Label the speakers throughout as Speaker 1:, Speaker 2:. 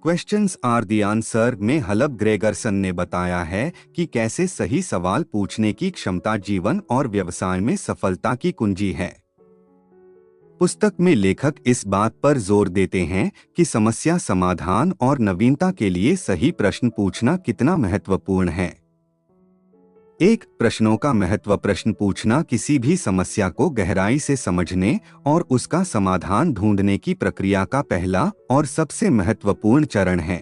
Speaker 1: Questions are the answer में हलब ग्रेगरसन ने बताया है कि कैसे सही सवाल पूछने की क्षमता जीवन और व्यवसाय में सफलता की कुंजी है। पुस्तक में लेखक इस बात पर जोर देते हैं कि समस्या समाधान और नवीनता के लिए सही प्रश्न पूछना कितना महत्वपूर्ण है। एक प्रश्नों का महत्व प्रश्न पूछना किसी भी समस्या को गहराई से समझने और उसका समाधान ढूंढने की प्रक्रिया का पहला और सबसे महत्वपूर्ण चरण है।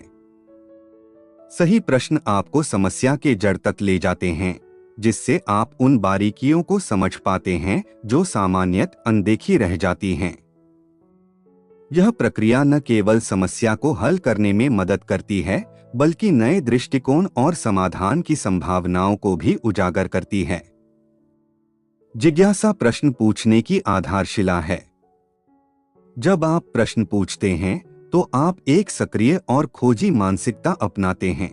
Speaker 1: सही प्रश्न आपको समस्या के जड़ तक ले जाते हैं, जिससे आप उन बारीकियों को समझ पाते हैं जो सामान्यतः अनदेखी रह जाती हैं। यह प्रक्रिया न केवल समस्या को हल करने में मदद करती है, बल्कि नए दृष्टिकोण और समाधान की संभावनाओं को भी उजागर करती है। जिज्ञासा प्रश्न पूछने की आधारशिला है। जब आप प्रश्न पूछते हैं, तो आप एक सक्रिय और खोजी मानसिकता अपनाते हैं।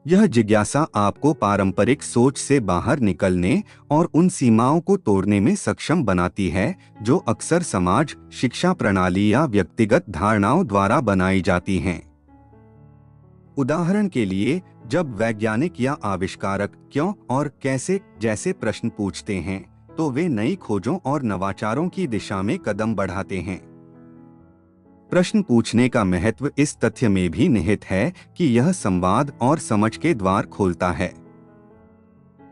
Speaker 1: यह जिज्ञासा आपको पारंपरिक सोच से बाहर निकलने और उन सीमाओं को तोड़ने में सक्षम बनाती है जो अक्सर समाज, शिक्षा प्रणाली या व्यक्तिगत धारणाओं द्वारा बनाई जाती हैं। उदाहरण के लिए, जब वैज्ञानिक या आविष्कारक क्यों और कैसे जैसे प्रश्न पूछते हैं, तो वे नई खोजों और नवाचारों की दिशा में कदम बढ़ाते हैं। प्रश्न पूछने का महत्व इस तथ्य में भी निहित है कि यह संवाद और समझ के द्वार खोलता है।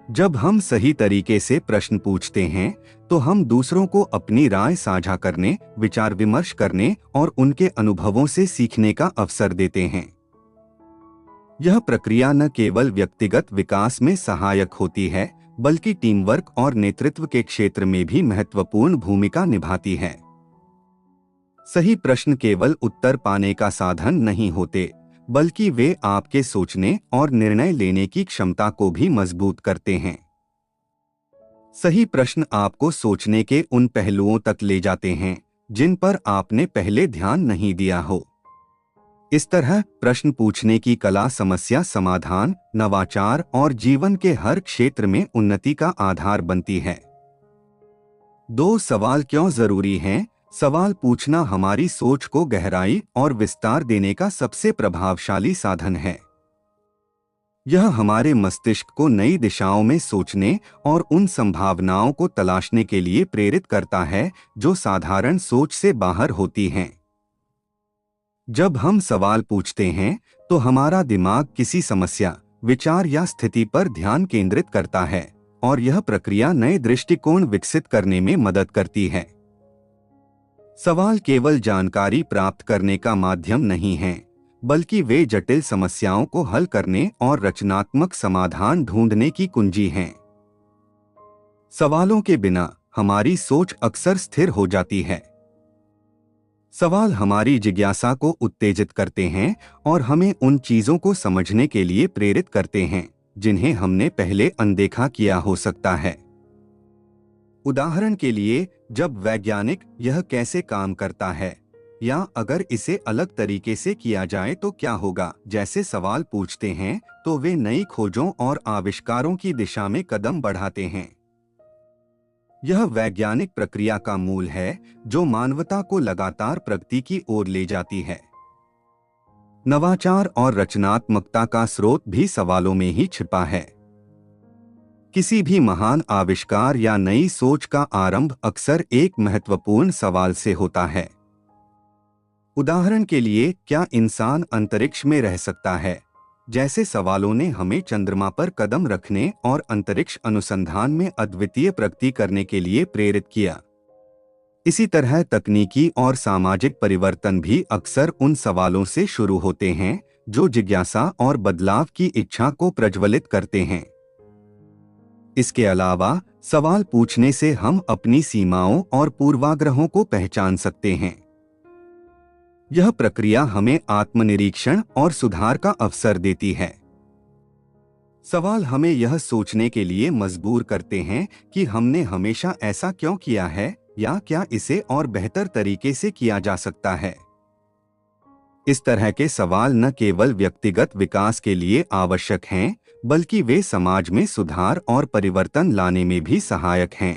Speaker 1: जब हम सही तरीके से प्रश्न पूछते हैं, तो हम दूसरों को अपनी राय साझा करने, विचार विमर्श करने और उनके अनुभवों से सीखने का अवसर देते हैं। यह प्रक्रिया न केवल व्यक्तिगत विकास में सहायक होती है, बल्कि टीम वर्क और नेतृत्व के क्षेत्र में भी महत्वपूर्ण भूमिका निभाती है। सही प्रश्न केवल उत्तर पाने का साधन नहीं होते, बल्कि वे आपके सोचने और निर्णय लेने की क्षमता को भी मजबूत करते हैं। सही प्रश्न आपको सोचने के उन पहलुओं तक ले जाते हैं जिन पर आपने पहले ध्यान नहीं दिया हो। इस तरह प्रश्न पूछने की कला समस्या समाधान, नवाचार और जीवन के हर क्षेत्र में उन्नति का आधार बनती है। 2 सवाल क्यों जरूरी हैं? सवाल पूछना हमारी सोच को गहराई और विस्तार देने का सबसे प्रभावशाली साधन है। यह हमारे मस्तिष्क को नई दिशाओं में सोचने और उन संभावनाओं को तलाशने के लिए प्रेरित करता है जो साधारण सोच से बाहर होती हैं। जब हम सवाल पूछते हैं, तो हमारा दिमाग किसी समस्या, विचार या स्थिति पर ध्यान केंद्रित करता है और यह प्रक्रिया नए दृष्टिकोण विकसित करने में मदद करती है। सवाल केवल जानकारी प्राप्त करने का माध्यम नहीं है, बल्कि वे जटिल समस्याओं को हल करने और रचनात्मक समाधान ढूंढने की कुंजी हैं। सवालों के बिना हमारी सोच अक्सर स्थिर हो जाती है। सवाल हमारी जिज्ञासा को उत्तेजित करते हैं और हमें उन चीजों को समझने के लिए प्रेरित करते हैं जिन्हें हमने पहले अनदेखा किया हो सकता है। उदाहरण के लिए, जब वैज्ञानिक यह कैसे काम करता है या अगर इसे अलग तरीके से किया जाए तो क्या होगा जैसे सवाल पूछते हैं, तो वे नई खोजों और आविष्कारों की दिशा में कदम बढ़ाते हैं। यह वैज्ञानिक प्रक्रिया का मूल है जो मानवता को लगातार प्रगति की ओर ले जाती है। नवाचार और रचनात्मकता का स्रोत भी सवालों में ही छिपा है। किसी भी महान आविष्कार या नई सोच का आरंभ अक्सर एक महत्वपूर्ण सवाल से होता है। उदाहरण के लिए, क्या इंसान अंतरिक्ष में रह सकता है? जैसे सवालों ने हमें चंद्रमा पर कदम रखने और अंतरिक्ष अनुसंधान में अद्वितीय प्रगति करने के लिए प्रेरित किया। इसी तरह तकनीकी और सामाजिक परिवर्तन भी अक्सर उन सवालों से शुरू होते हैं जो जिज्ञासा और बदलाव की इच्छा को प्रज्वलित करते हैं। इसके अलावा सवाल पूछने से हम अपनी सीमाओं और पूर्वाग्रहों को पहचान सकते हैं। यह प्रक्रिया हमें आत्मनिरीक्षण और सुधार का अवसर देती है। सवाल हमें यह सोचने के लिए मजबूर करते हैं कि हमने हमेशा ऐसा क्यों किया है या क्या इसे और बेहतर तरीके से किया जा सकता है। इस तरह के सवाल न केवल व्यक्तिगत विकास के लिए आवश्यक हैं, बल्कि वे समाज में सुधार और परिवर्तन लाने में भी सहायक हैं।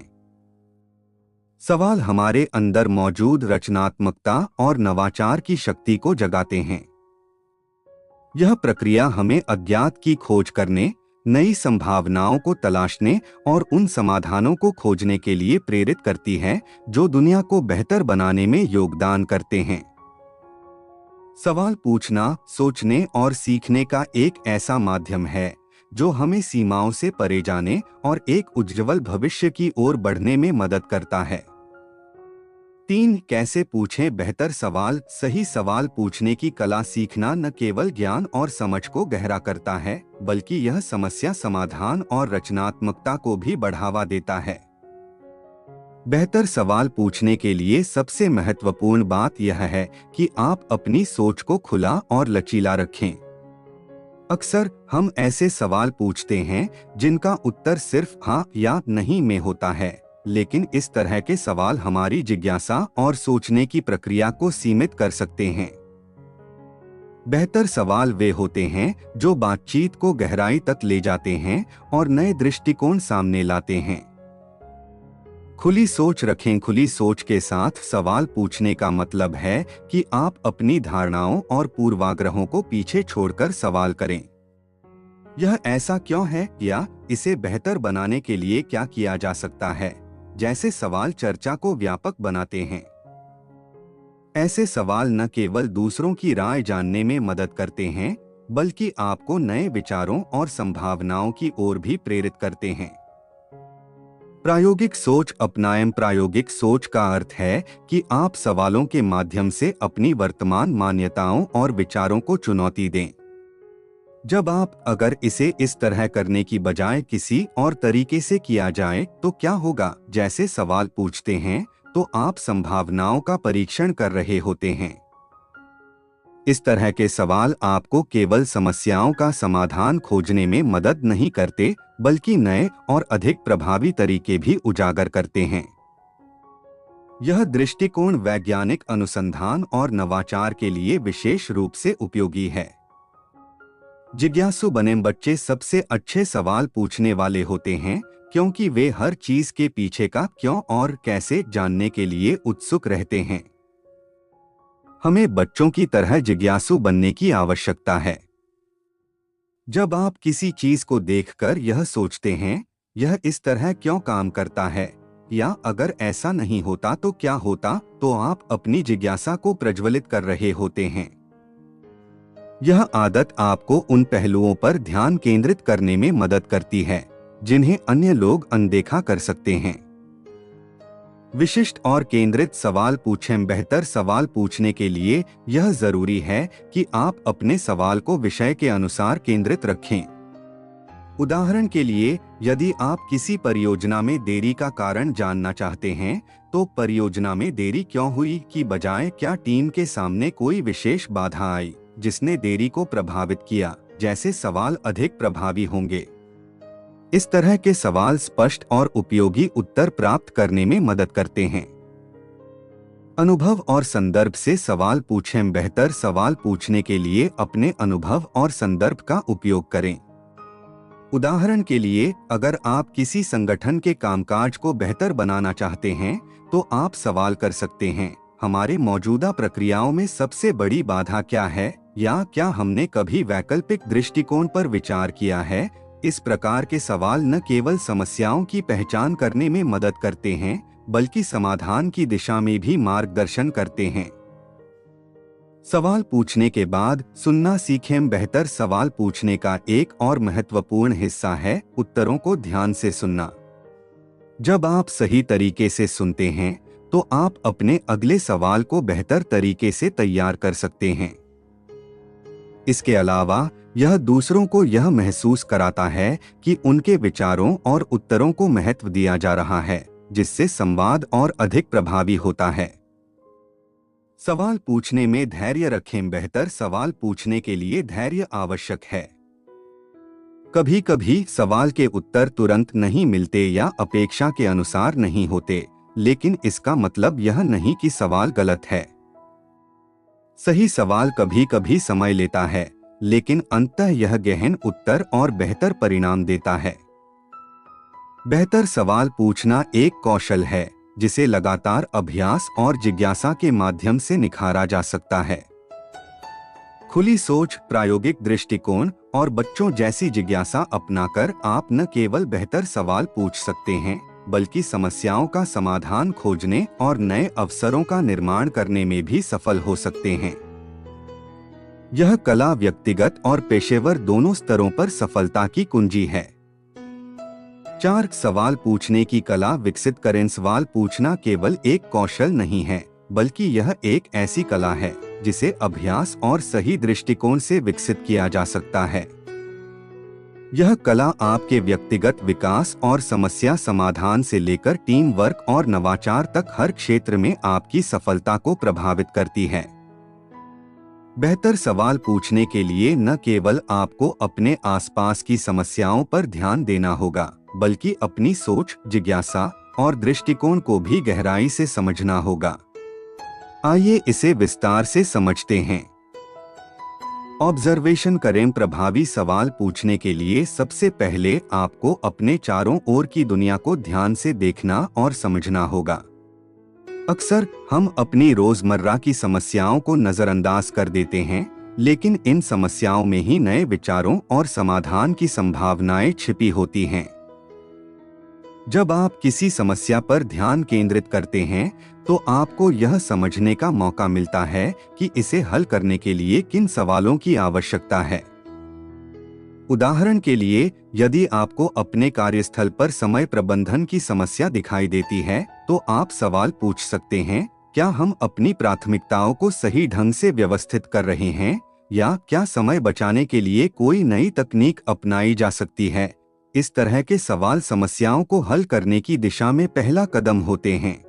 Speaker 1: सवाल हमारे अंदर मौजूद रचनात्मकता और नवाचार की शक्ति को जगाते हैं। यह प्रक्रिया हमें अज्ञात की खोज करने, नई संभावनाओं को तलाशने और उन समाधानों को खोजने के लिए प्रेरित करती है जो दुनिया को बेहतर बनाने में योगदान करते हैं। सवाल पूछना, सोचने और सीखने का एक ऐसा माध्यम है जो हमें सीमाओं से परे जाने और एक उज्ज्वल भविष्य की ओर बढ़ने में मदद करता है। 3. कैसे पूछें बेहतर सवाल। सही सवाल पूछने की कला सीखना न केवल ज्ञान और समझ को गहरा करता है, बल्कि यह समस्या समाधान और रचनात्मकता को भी बढ़ावा देता है। बेहतर सवाल पूछने के लिए सबसे महत्वपूर्ण बात यह है कि आप अपनी सोच को खुला और लचीला रखें। अक्सर हम ऐसे सवाल पूछते हैं जिनका उत्तर सिर्फ हाँ या नहीं में होता है, लेकिन इस तरह के सवाल हमारी जिज्ञासा और सोचने की प्रक्रिया को सीमित कर सकते हैं। बेहतर सवाल वे होते हैं जो बातचीत को गहराई तक ले जाते हैं और नए दृष्टिकोण सामने लाते हैं। खुली सोच रखें। खुली सोच के साथ सवाल पूछने का मतलब है कि आप अपनी धारणाओं और पूर्वाग्रहों को पीछे छोड़कर सवाल करें। यह ऐसा क्यों है या इसे बेहतर बनाने के लिए क्या किया जा सकता है, जैसे सवाल चर्चा को व्यापक बनाते हैं। ऐसे सवाल न केवल दूसरों की राय जानने में मदद करते हैं, बल्कि आपको नए विचारों और संभावनाओं की ओर भी प्रेरित करते हैं। प्रायोगिक सोच अपनाएं। प्रायोगिक सोच का अर्थ है कि आप सवालों के माध्यम से अपनी वर्तमान मान्यताओं और विचारों को चुनौती दें। जब आप अगर इसे इस तरह करने की बजाय किसी और तरीके से किया जाए तो क्या होगा जैसे सवाल पूछते हैं, तो आप संभावनाओं का परीक्षण कर रहे होते हैं। इस तरह के सवाल आपको केवल समस्याओं का समाधान खोजने में मदद नहीं करते, बल्कि नए और अधिक प्रभावी तरीके भी उजागर करते हैं। यह दृष्टिकोण वैज्ञानिक अनुसंधान और नवाचार के लिए विशेष रूप से उपयोगी है। जिज्ञासु बने बच्चे सबसे अच्छे सवाल पूछने वाले होते हैं, क्योंकि वे हर चीज के पीछे का क्यों और कैसे जानने के लिए उत्सुक रहते हैं। हमें बच्चों की तरह जिज्ञासु बनने की आवश्यकता है। जब आप किसी चीज को देखकर यह सोचते हैं, यह इस तरह क्यों काम करता है, या अगर ऐसा नहीं होता तो क्या होता, तो आप अपनी जिज्ञासा को प्रज्वलित कर रहे होते हैं। यह आदत आपको उन पहलुओं पर ध्यान केंद्रित करने में मदद करती है जिन्हें अन्य लोग अनदेखा कर सकते हैं। विशिष्ट और केंद्रित सवाल पूछें। बेहतर सवाल पूछने के लिए यह जरूरी है कि आप अपने सवाल को विषय के अनुसार केंद्रित रखें। उदाहरण के लिए, यदि आप किसी परियोजना में देरी का कारण जानना चाहते हैं, तो परियोजना में देरी क्यों हुई की बजाय क्या टीम के सामने कोई विशेष बाधा आई जिसने देरी को प्रभावित किया, जैसे सवाल अधिक प्रभावी होंगे। इस तरह के सवाल स्पष्ट और उपयोगी उत्तर प्राप्त करने में मदद करते हैं। अनुभव और संदर्भ से सवाल पूछें। बेहतर सवाल पूछने के लिए अपने अनुभव और संदर्भ का उपयोग करें। उदाहरण के लिए, अगर आप किसी संगठन के कामकाज को बेहतर बनाना चाहते हैं, तो आप सवाल कर सकते हैं, हमारे मौजूदा प्रक्रियाओं में सबसे बड़ी बाधा क्या है, या क्या हमने कभी वैकल्पिक दृष्टिकोण पर विचार किया है। इस प्रकार के सवाल न केवल समस्याओं की पहचान करने में मदद करते हैं, बल्कि समाधान की दिशा में भी मार्गदर्शन करते हैं। सवाल पूछने के बाद सुनना सीखें। बेहतर सवाल पूछने का एक और महत्वपूर्ण हिस्सा है उत्तरों को ध्यान से सुनना। जब आप सही तरीके से सुनते हैं, तो आप अपने अगले सवाल को बेहतर तरीके से तैयार कर सकते हैं। इसके अलावा यह दूसरों को यह महसूस कराता है कि उनके विचारों और उत्तरों को महत्व दिया जा रहा है, जिससे संवाद और अधिक प्रभावी होता है। सवाल पूछने में धैर्य रखें। बेहतर सवाल पूछने के लिए धैर्य आवश्यक है। कभी कभी सवाल के उत्तर तुरंत नहीं मिलते या अपेक्षा के अनुसार नहीं होते, लेकिन इसका मतलब यह नहीं कि सवाल गलत है। सही सवाल कभी कभी समय लेता है, लेकिन अंततः यह गहन उत्तर और बेहतर परिणाम देता है। बेहतर सवाल पूछना एक कौशल है जिसे लगातार अभ्यास और जिज्ञासा के माध्यम से निखारा जा सकता है। खुली सोच, प्रायोगिक दृष्टिकोण और बच्चों जैसी जिज्ञासा अपनाकर आप न केवल बेहतर सवाल पूछ सकते हैं, बल्कि समस्याओं का समाधान खोजने और नए अवसरों का निर्माण करने में भी सफल हो सकते हैं। यह कला व्यक्तिगत और पेशेवर दोनों स्तरों पर सफलता की कुंजी है। 4. सवाल पूछने की कला विकसित करें। सवाल पूछना केवल एक कौशल नहीं है, बल्कि यह एक ऐसी कला है जिसे अभ्यास और सही दृष्टिकोण से विकसित किया जा सकता है। यह कला आपके व्यक्तिगत विकास और समस्या समाधान से लेकर टीम वर्क और नवाचार तक हर क्षेत्र में आपकी सफलता को प्रभावित करती है। बेहतर सवाल पूछने के लिए न केवल आपको अपने आसपास की समस्याओं पर ध्यान देना होगा, बल्कि अपनी सोच, जिज्ञासा और दृष्टिकोण को भी गहराई से समझना होगा। आइए इसे विस्तार से समझते हैं। ऑब्जर्वेशन करें। प्रभावी सवाल पूछने के लिए सबसे पहले आपको अपने चारों ओर की दुनिया को ध्यान से देखना और समझना होगा। अक्सर हम अपनी रोजमर्रा की समस्याओं को नजरअंदाज कर देते हैं, लेकिन इन समस्याओं में ही नए विचारों और समाधान की संभावनाएं छिपी होती हैं। जब आप किसी समस्या पर ध्यान केंद्रित करते हैं, तो आपको यह समझने का मौका मिलता है कि इसे हल करने के लिए किन सवालों की आवश्यकता है। उदाहरण के लिए, यदि आपको अपने कार्यस्थल पर समय प्रबंधन की समस्या दिखाई देती है, तो आप सवाल पूछ सकते हैं, क्या हम अपनी प्राथमिकताओं को सही ढंग से व्यवस्थित कर रहे हैं, या क्या समय बचाने के लिए कोई नई तकनीक अपनाई जा सकती है। इस तरह के सवाल समस्याओं को हल करने की दिशा में पहला कदम होते हैं।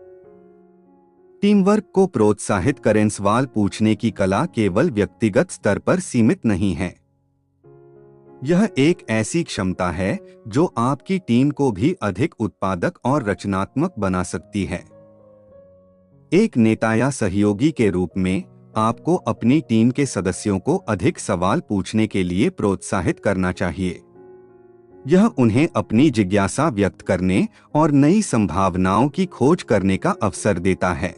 Speaker 1: टीम वर्क को प्रोत्साहित करें। सवाल पूछने की कला केवल व्यक्तिगत स्तर पर सीमित नहीं है। यह एक ऐसी क्षमता है जो आपकी टीम को भी अधिक उत्पादक और रचनात्मक बना सकती है। एक नेता या सहयोगी के रूप में आपको अपनी टीम के सदस्यों को अधिक सवाल पूछने के लिए प्रोत्साहित करना चाहिए। यह उन्हें अपनी जिज्ञासा व्यक्त करने और नई संभावनाओं की खोज करने का अवसर देता है।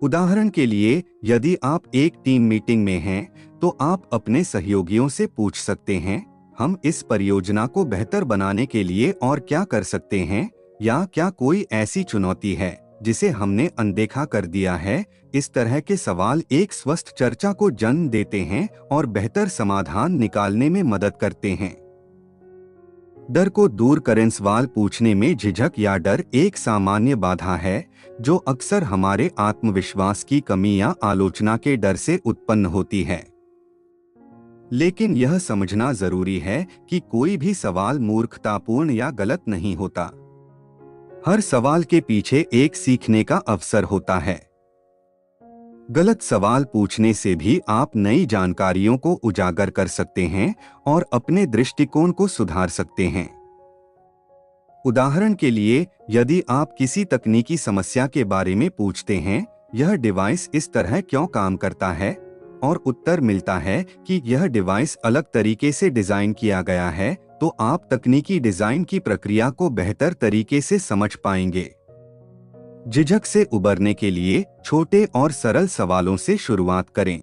Speaker 1: उदाहरण के लिए, यदि आप एक टीम मीटिंग में हैं, तो आप अपने सहयोगियों से पूछ सकते हैं, हम इस परियोजना को बेहतर बनाने के लिए और क्या कर सकते हैं, या क्या कोई ऐसी चुनौती है जिसे हमने अनदेखा कर दिया है। इस तरह के सवाल एक स्वस्थ चर्चा को जन्म देते हैं और बेहतर समाधान निकालने में मदद करते हैं। डर को दूर करें। सवाल पूछने में झिझक या डर एक सामान्य बाधा है जो अक्सर हमारे आत्मविश्वास की कमी या आलोचना के डर से उत्पन्न होती है। लेकिन यह समझना जरूरी है कि कोई भी सवाल मूर्खतापूर्ण या गलत नहीं होता। हर सवाल के पीछे एक सीखने का अवसर होता है। गलत सवाल पूछने से भी आप नई जानकारियों को उजागर कर सकते हैं और अपने दृष्टिकोण को सुधार सकते हैं। उदाहरण के लिए, यदि आप किसी तकनीकी समस्या के बारे में पूछते हैं, यह डिवाइस इस तरह क्यों काम करता है, और उत्तर मिलता है कि यह डिवाइस अलग तरीके से डिजाइन किया गया है, तो आप तकनीकी डिजाइन की प्रक्रिया को बेहतर तरीके से समझ पाएंगे। झिझक से उबरने के लिए छोटे और सरल सवालों से शुरुआत करें।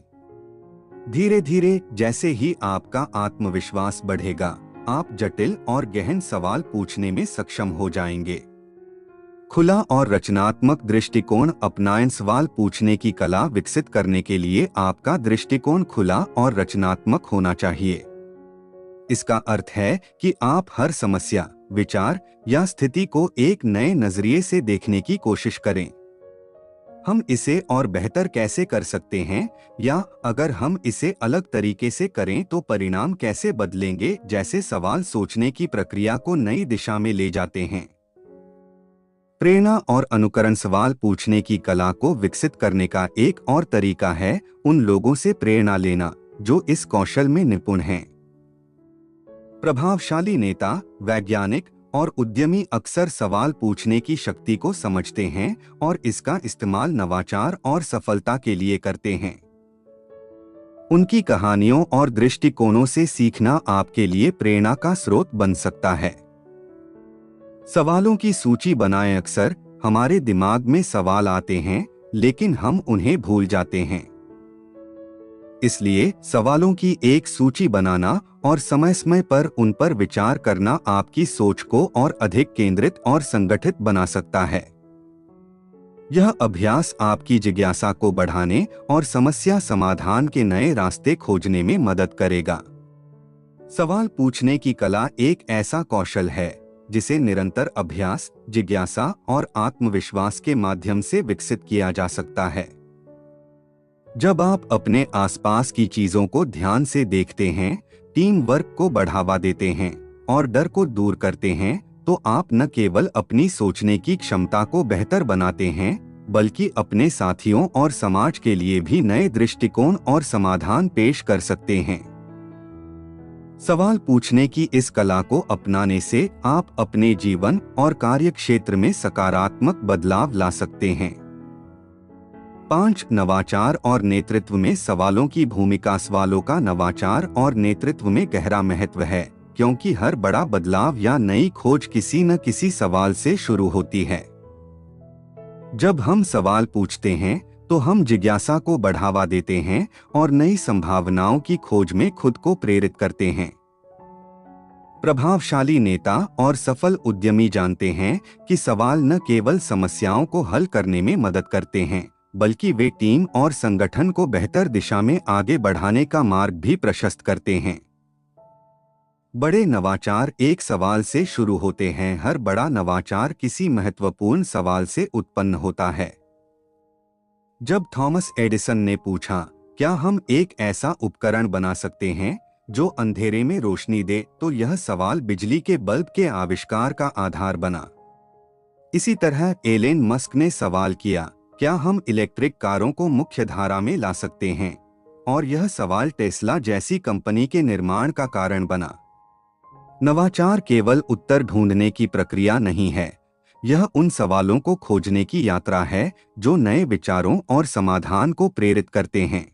Speaker 1: धीरे धीरे जैसे ही आपका आत्मविश्वास बढ़ेगा, आप जटिल और गहन सवाल पूछने में सक्षम हो जाएंगे। खुला और रचनात्मक दृष्टिकोण अपनाएं। सवाल पूछने की कला विकसित करने के लिए आपका दृष्टिकोण खुला और रचनात्मक होना चाहिए। इसका अर्थ है कि आप हर समस्या, विचार या स्थिति को एक नए नजरिए से देखने की कोशिश करें। हम इसे और बेहतर कैसे कर सकते हैं, या अगर हम इसे अलग तरीके से करें तो परिणाम कैसे बदलेंगे जैसे सवाल सोचने की प्रक्रिया को नई दिशा में ले जाते हैं। प्रेरणा और अनुकरण। सवाल पूछने की कला को विकसित करने का एक और तरीका है उन लोगों से प्रेरणा लेना जो इस कौशल में निपुण हैं। प्रभावशाली नेता, वैज्ञानिक और उद्यमी अक्सर सवाल पूछने की शक्ति को समझते हैं और इसका इस्तेमाल नवाचार और सफलता के लिए करते हैं। उनकी कहानियों और दृष्टिकोणों से सीखना आपके लिए प्रेरणा का स्रोत बन सकता है। सवालों की सूची बनाएं। अक्सर हमारे दिमाग में सवाल आते हैं, लेकिन हम उन्हें भूल जाते हैं। इसलिए सवालों की एक सूची बनाना और समय समय पर उन पर विचार करना आपकी सोच को और अधिक केंद्रित और संगठित बना सकता है। यह अभ्यास आपकी जिज्ञासा को बढ़ाने और समस्या समाधान के नए रास्ते खोजने में मदद करेगा। सवाल पूछने की कला एक ऐसा कौशल है जिसे निरंतर अभ्यास, जिज्ञासा और आत्मविश्वास के माध्यम से विकसित किया जा सकता है। जब आप अपने आसपास की चीजों को ध्यान से देखते हैं, टीम वर्क को बढ़ावा देते हैं और डर को दूर करते हैं, तो आप न केवल अपनी सोचने की क्षमता को बेहतर बनाते हैं, बल्कि अपने साथियों और समाज के लिए भी नए दृष्टिकोण और समाधान पेश कर सकते हैं। सवाल पूछने की इस कला को अपनाने से आप अपने जीवन और कार्य क्षेत्र में सकारात्मक बदलाव ला सकते हैं। 5. नवाचार और नेतृत्व में सवालों की भूमिका। सवालों का नवाचार और नेतृत्व में गहरा महत्व है, क्योंकि हर बड़ा बदलाव या नई खोज किसी न किसी सवाल से शुरू होती है। जब हम सवाल पूछते हैं तो हम जिज्ञासा को बढ़ावा देते हैं और नई संभावनाओं की खोज में खुद को प्रेरित करते हैं। प्रभावशाली नेता और सफल उद्यमी जानते हैं कि सवाल न केवल समस्याओं को हल करने में मदद करते हैं, बल्कि वे टीम और संगठन को बेहतर दिशा में आगे बढ़ाने का मार्ग भी प्रशस्त करते हैं। बड़े नवाचार एक सवाल से शुरू होते हैं। हर बड़ा नवाचार किसी महत्वपूर्ण सवाल से उत्पन्न होता है। जब थॉमस एडिसन ने पूछा, क्या हम एक ऐसा उपकरण बना सकते हैं जो अंधेरे में रोशनी दे, तो यह सवाल बिजली के बल्ब के आविष्कार का आधार बना। इसी तरह एलन मस्क ने सवाल किया, क्या हम इलेक्ट्रिक कारों को मुख्य धारा में ला सकते हैं, और यह सवाल टेस्ला जैसी कंपनी के निर्माण का कारण बना। नवाचार केवल उत्तर ढूंढने की प्रक्रिया नहीं है, यह उन सवालों को खोजने की यात्रा है जो नए विचारों और समाधान को प्रेरित करते हैं।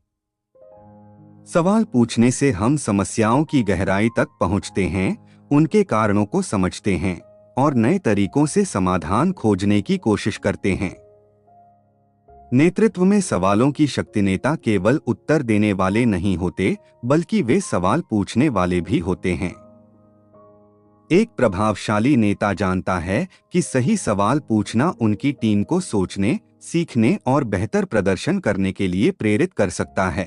Speaker 1: सवाल पूछने से हम समस्याओं की गहराई तक पहुंचते हैं, उनके कारणों को समझते हैं और नए तरीकों से समाधान खोजने की कोशिश करते हैं। नेतृत्व में सवालों की शक्ति। नेता केवल उत्तर देने वाले नहीं होते, बल्कि वे सवाल पूछने वाले भी होते हैं। एक प्रभावशाली नेता जानता है कि सही सवाल पूछना उनकी टीम को सोचने, सीखने और बेहतर प्रदर्शन करने के लिए प्रेरित कर सकता है।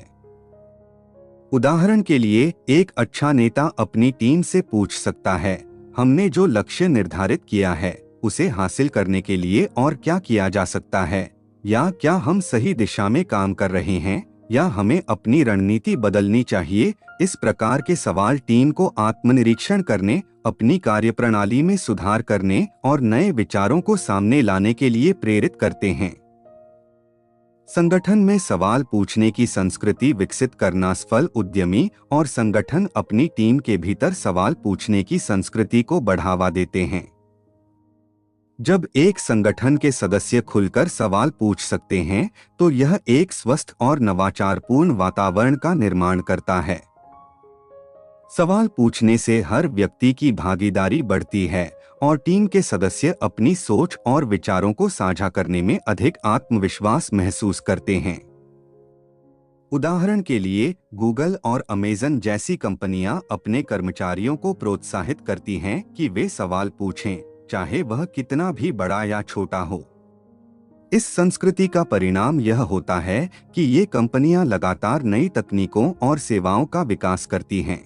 Speaker 1: उदाहरण के लिए, एक अच्छा नेता अपनी टीम से पूछ सकता है, हमने जो लक्ष्य निर्धारित किया है उसे हासिल करने के लिए और क्या किया जा सकता है, या क्या हम सही दिशा में काम कर रहे हैं, या हमें अपनी रणनीति बदलनी चाहिए। इस प्रकार के सवाल टीम को आत्मनिरीक्षण करने, अपनी कार्यप्रणाली में सुधार करने और नए विचारों को सामने लाने के लिए प्रेरित करते हैं। संगठन में सवाल पूछने की संस्कृति विकसित करना। सफल उद्यमी और संगठन अपनी टीम के भीतर सवाल पूछने की संस्कृति को बढ़ावा देते हैं। जब एक संगठन के सदस्य खुलकर सवाल पूछ सकते हैं, तो यह एक स्वस्थ और नवाचारपूर्ण वातावरण का निर्माण करता है। सवाल पूछने से हर व्यक्ति की भागीदारी बढ़ती है और टीम के सदस्य अपनी सोच और विचारों को साझा करने में अधिक आत्मविश्वास महसूस करते हैं। उदाहरण के लिए, गूगल और अमेज़न जैसी कंपनियां अपने कर्मचारियों को प्रोत्साहित करती हैं कि वे सवाल पूछें, चाहे वह कितना भी बड़ा या छोटा हो। इस संस्कृति का परिणाम यह होता है कि ये कंपनियां लगातार नई तकनीकों और सेवाओं का विकास करती हैं।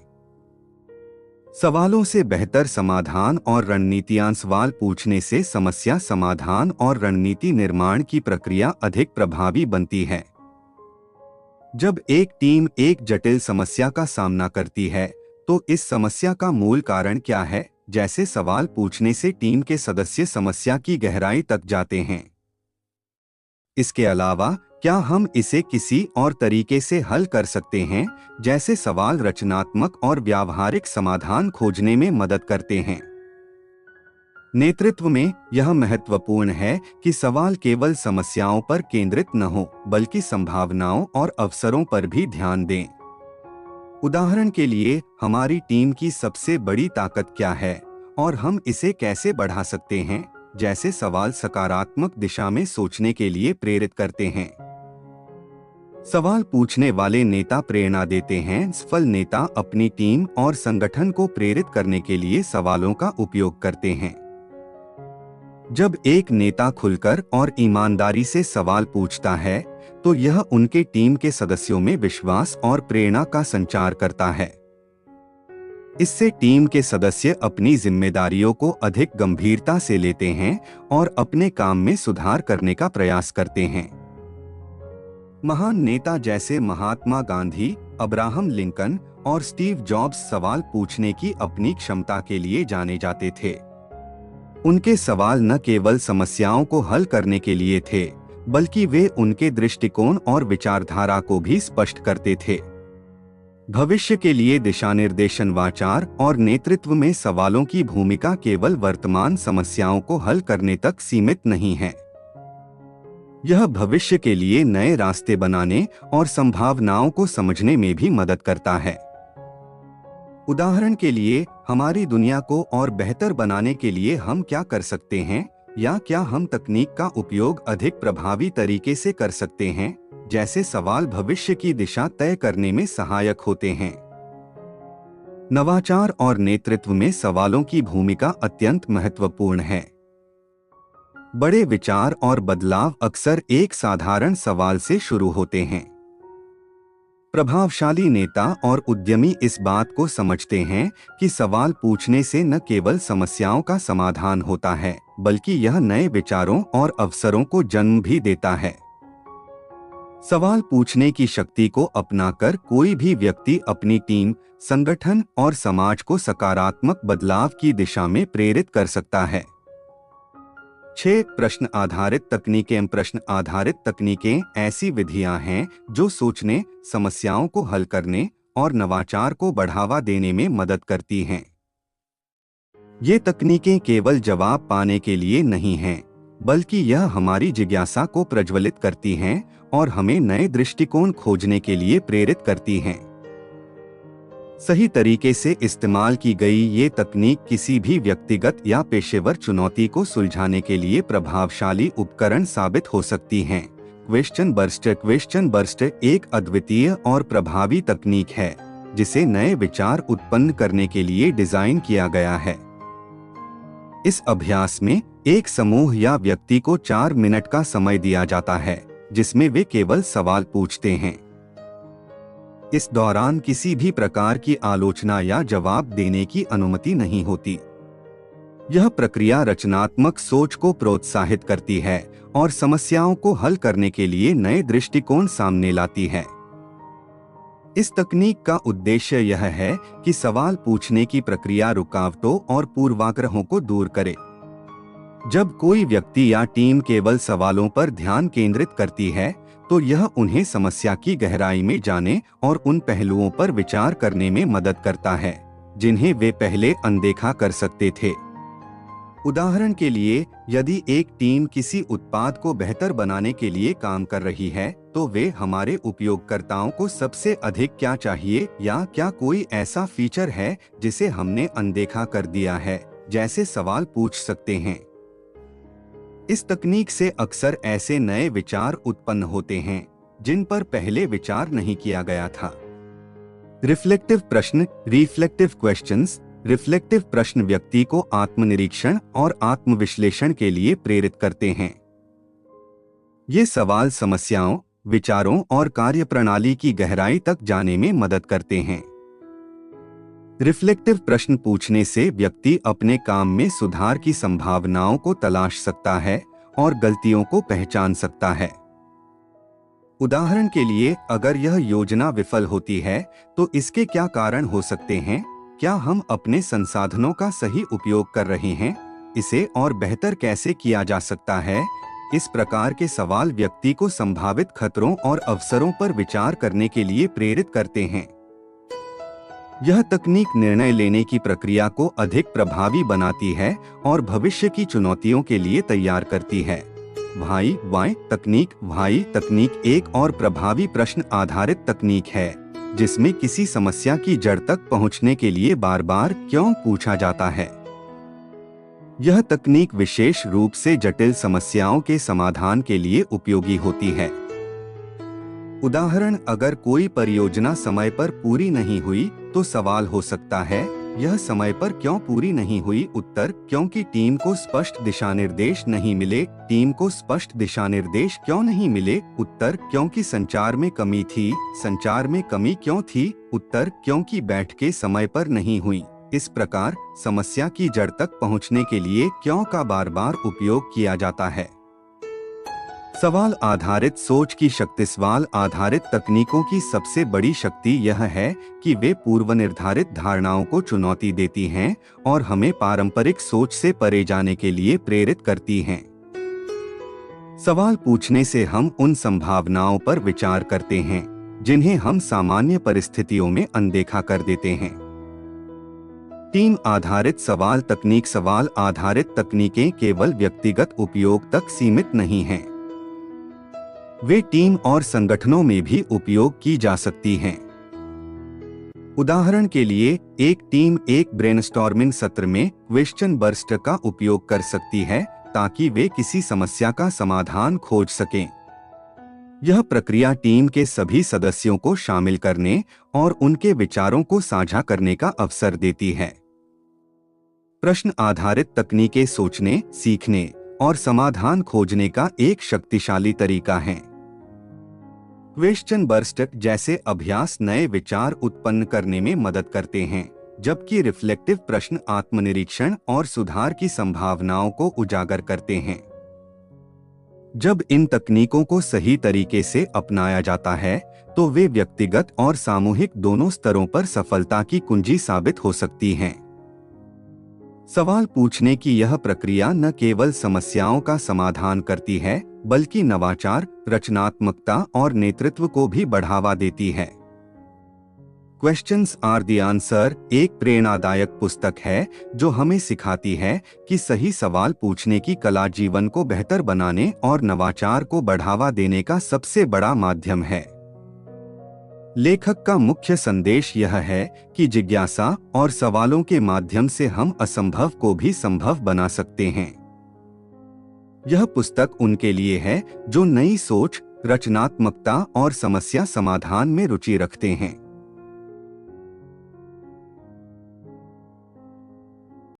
Speaker 1: सवालों से बेहतर समाधान और रणनीतियां। सवाल पूछने से समस्या समाधान और रणनीति निर्माण की प्रक्रिया अधिक प्रभावी बनती है। जब एक टीम एक जटिल समस्या का सामना करती है, तो इस समस्या का मूल कारण क्या है, जैसे सवाल पूछने से टीम के सदस्य समस्या की गहराई तक जाते हैं। इसके अलावा, क्या हम इसे किसी और तरीके से हल कर सकते हैं, जैसे सवाल रचनात्मक और व्यावहारिक समाधान खोजने में मदद करते हैं। नेतृत्व में यह महत्वपूर्ण है कि सवाल केवल समस्याओं पर केंद्रित न हो, बल्कि संभावनाओं और अवसरों पर भी ध्यान दें। उदाहरण के लिए, हमारी टीम की सबसे बड़ी ताकत क्या है और हम इसे कैसे बढ़ा सकते हैं। जैसे सवाल सकारात्मक दिशा में सोचने के लिए प्रेरित करते हैं। सवाल पूछने वाले नेता प्रेरणा देते हैं। सफल नेता अपनी टीम और संगठन को प्रेरित करने के लिए सवालों का उपयोग करते हैं। जब एक नेता खुलकर और ईमानदारी से सवाल पूछता है तो यह उनके टीम के सदस्यों में विश्वास और प्रेरणा का संचार करता है। इससे टीम के सदस्य अपनी जिम्मेदारियों को अधिक गंभीरता से लेते हैं और अपने काम में सुधार करने का प्रयास करते हैं। महान नेता जैसे महात्मा गांधी, अब्राहम लिंकन और स्टीव जॉब्स सवाल पूछने की अपनी क्षमता के लिए जाने जाते थे। उनके सवाल न केवल समस्याओं को हल करने के लिए थे, बल्कि वे उनके दृष्टिकोण और विचारधारा को भी स्पष्ट करते थे। भविष्य के लिए दिशानिर्देशन वाचार और नेतृत्व में सवालों की भूमिका केवल वर्तमान समस्याओं को हल करने तक सीमित नहीं है। यह भविष्य के लिए नए रास्ते बनाने और संभावनाओं को समझने में भी मदद करता है। उदाहरण के लिए, हमारी दुनिया को और बेहतर बनाने के लिए हम क्या कर सकते हैं, या क्या हम तकनीक का उपयोग अधिक प्रभावी तरीके से कर सकते हैं, जैसे सवाल भविष्य की दिशा तय करने में सहायक होते हैं। नवाचार और नेतृत्व में सवालों की भूमिका अत्यंत महत्वपूर्ण है। बड़े विचार और बदलाव अक्सर एक साधारण सवाल से शुरू होते हैं। प्रभावशाली नेता और उद्यमी इस बात को समझते हैं कि सवाल पूछने से न केवल समस्याओं का समाधान होता है, बल्कि यह नए विचारों और अवसरों को जन्म भी देता है। सवाल पूछने की शक्ति को अपनाकर कोई भी व्यक्ति अपनी टीम, संगठन और समाज को सकारात्मक बदलाव की दिशा में प्रेरित कर सकता है। 6. प्रश्न आधारित तकनीकें। प्रश्न आधारित तकनीकें ऐसी विधियां हैं जो सोचने, समस्याओं को हल करने और नवाचार को बढ़ावा देने में मदद करती हैं। ये तकनीकें केवल जवाब पाने के लिए नहीं हैं, बल्कि यह हमारी जिज्ञासा को प्रज्वलित करती हैं और हमें नए दृष्टिकोण खोजने के लिए प्रेरित करती हैं। सही तरीके से इस्तेमाल की गई ये तकनीक किसी भी व्यक्तिगत या पेशेवर चुनौती को सुलझाने के लिए प्रभावशाली उपकरण साबित हो सकती हैं। क्वेश्चन बर्स्ट एक अद्वितीय और प्रभावी तकनीक है जिसे नए विचार उत्पन्न करने के लिए डिजाइन किया गया है। इस अभ्यास में एक समूह या व्यक्ति को 4 मिनट का समय दिया जाता है, जिसमें वे केवल सवाल पूछते हैं। इस दौरान किसी भी प्रकार की आलोचना या जवाब देने की अनुमति नहीं होती। यह प्रक्रिया रचनात्मक सोच को प्रोत्साहित करती है और समस्याओं को हल करने के लिए नए दृष्टिकोण सामने लाती है। इस तकनीक का उद्देश्य यह है कि सवाल पूछने की प्रक्रिया रुकावटों और पूर्वाग्रहों को दूर करे। जब कोई व्यक्ति या टीम केवल सवालों पर ध्यान केंद्रित करती है, तो यह उन्हें समस्या की गहराई में जाने और उन पहलुओं पर विचार करने में मदद करता है जिन्हें वे पहले अनदेखा कर सकते थे। उदाहरण के लिए, यदि एक टीम किसी उत्पाद को बेहतर बनाने के लिए काम कर रही है, तो वे हमारे उपयोगकर्ताओं को सबसे अधिक क्या चाहिए या क्या कोई ऐसा फीचर है जिसे हमने अनदेखा कर दिया है, जैसे सवाल पूछ सकते हैं। इस तकनीक से अक्सर ऐसे नए विचार उत्पन्न होते हैं जिन पर पहले विचार नहीं किया गया था। रिफ्लेक्टिव प्रश्न, रिफ्लेक्टिव क्वेश्चंस। रिफ्लेक्टिव प्रश्न व्यक्ति को आत्मनिरीक्षण और आत्मविश्लेषण के लिए प्रेरित करते हैं। ये सवाल समस्याओं, विचारों और कार्यप्रणाली की गहराई तक जाने में मदद करते हैं। रिफ्लेक्टिव प्रश्न पूछने से व्यक्ति अपने काम में सुधार की संभावनाओं को तलाश सकता है और गलतियों को पहचान सकता है। उदाहरण के लिए, अगर यह योजना विफल होती है तो इसके क्या कारण हो सकते हैं? क्या हम अपने संसाधनों का सही उपयोग कर रहे हैं? इसे और बेहतर कैसे किया जा सकता है? इस प्रकार के सवाल व्यक्ति को संभावित खतरों और अवसरों पर विचार करने के लिए प्रेरित करते हैं। यह तकनीक निर्णय लेने की प्रक्रिया को अधिक प्रभावी बनाती है और भविष्य की चुनौतियों के लिए तैयार करती है। वाई तकनीक एक और प्रभावी प्रश्न आधारित तकनीक है जिसमें किसी समस्या की जड़ तक पहुंचने के लिए बार बार क्यों पूछा जाता है। यह तकनीक विशेष रूप से जटिल समस्याओं के समाधान के लिए उपयोगी होती है। उदाहरण, अगर कोई परियोजना समय पर पूरी नहीं हुई तो सवाल हो सकता है, यह समय पर क्यों पूरी नहीं हुई? उत्तर, क्योंकि टीम को स्पष्ट दिशानिर्देश नहीं मिले। टीम को स्पष्ट दिशानिर्देश क्यों नहीं मिले? उत्तर, क्योंकि संचार में कमी थी। संचार में कमी क्यों थी? उत्तर, क्योंकि बैठकें समय पर नहीं हुई। इस प्रकार समस्या की जड़ तक पहुंचने के लिए क्यों का बार बार उपयोग किया जाता है। सवाल आधारित सोच की शक्ति। सवाल आधारित तकनीकों की सबसे बड़ी शक्ति यह है कि वे पूर्व निर्धारित धारणाओं को चुनौती देती हैं और हमें पारंपरिक सोच से परे जाने के लिए प्रेरित करती हैं। सवाल पूछने से हम उन संभावनाओं पर विचार करते हैं जिन्हें हम सामान्य परिस्थितियों में अनदेखा कर देते हैं। टीम आधारित सवाल तकनीक। सवाल आधारित तकनीकें केवल व्यक्तिगत उपयोग तक सीमित नहीं हैं। वे टीम और संगठनों में भी उपयोग की जा सकती हैं। उदाहरण के लिए, एक टीम एक ब्रेनस्टॉर्मिंग सत्र में क्वेश्चन बर्स्ट का उपयोग कर सकती है ताकि वे किसी समस्या का समाधान खोज सकें। यह प्रक्रिया टीम के सभी सदस्यों को शामिल करने और उनके विचारों को साझा करने का अवसर देती है। प्रश्न आधारित तकनीकें सोचने, सीखने और समाधान खोजने का एक शक्तिशाली तरीका है। क्वेश्चन बर्स्ट जैसे अभ्यास नए विचार उत्पन्न करने में मदद करते हैं, जबकि रिफ्लेक्टिव प्रश्न आत्मनिरीक्षण और सुधार की संभावनाओं को उजागर करते हैं। जब इन तकनीकों को सही तरीके से अपनाया जाता है तो वे व्यक्तिगत और सामूहिक दोनों स्तरों पर सफलता की कुंजी साबित हो सकती हैं। सवाल पूछने की यह प्रक्रिया न केवल समस्याओं का समाधान करती है, बल्कि नवाचार, रचनात्मकता और नेतृत्व को भी बढ़ावा देती है। क्वेश्चंस आर द आंसर एक प्रेरणादायक पुस्तक है जो हमें सिखाती है कि सही सवाल पूछने की कला जीवन को बेहतर बनाने और नवाचार को बढ़ावा देने का सबसे बड़ा माध्यम है। लेखक का मुख्य संदेश यह है कि जिज्ञासा और सवालों के माध्यम से हम असंभव को भी संभव बना सकते हैं। यह पुस्तक उनके लिए है जो नई सोच, रचनात्मकता और समस्या समाधान में रुचि रखते हैं।